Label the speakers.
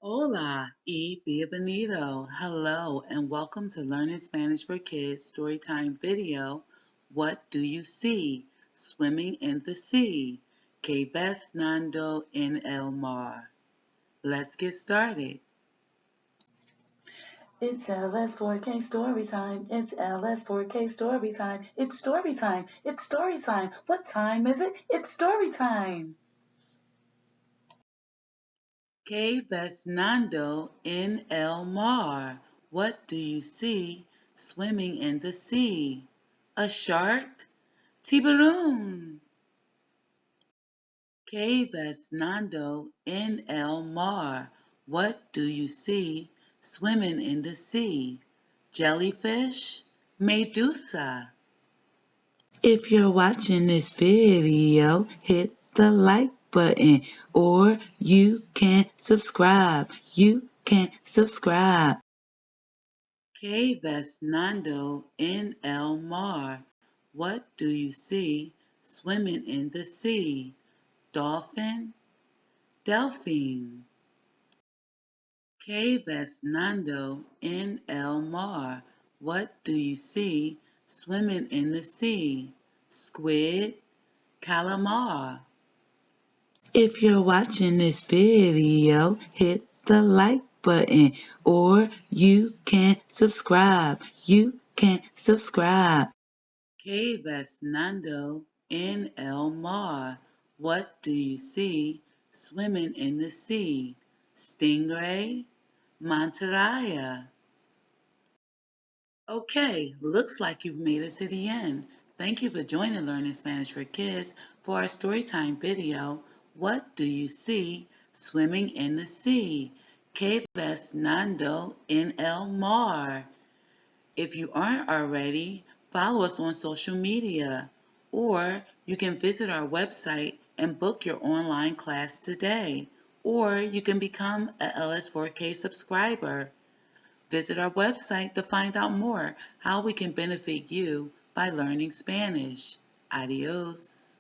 Speaker 1: Hola y bienvenido. Hello and welcome to Learning Spanish for Kids Storytime video. What do you see? Swimming in the sea. ¿Qué ves nadando en el mar? Let's get started.
Speaker 2: It's LS4K story time. It's LS4K story time. It's story time. It's story time. What time is it? It's story time.
Speaker 1: ¿Qué ves nadando en el mar? What do you see swimming in the sea? A shark? Tiburon. ¿Qué ves nadando en el mar? What do you see swimming in the sea? Jellyfish? Medusa.
Speaker 2: If you're watching this video, hit the like button or you can subscribe. You can subscribe.
Speaker 1: ¿Qué ves nadando en el mar? What do you see swimming in the sea? Dolphin? Delphine. ¿Qué ves nadando en el mar? What do you see swimming in the sea? Squid, calamar.
Speaker 2: If you're watching this video, hit the like button or you can subscribe. You can subscribe.
Speaker 1: ¿Qué ves nadando en el mar? What do you see swimming in the sea? Stingray, mantarraya. Okay, looks like you've made it to the end. Thank you for joining Learning Spanish for Kids for our Storytime video, What Do You See Swimming in the Sea? ¿Qué ves nadando en el mar? If you aren't already, follow us on social media, or you can visit our website and book your online class today, or you can become a LS4K subscriber. Visit our website to find out more how we can benefit you by learning Spanish. Adios.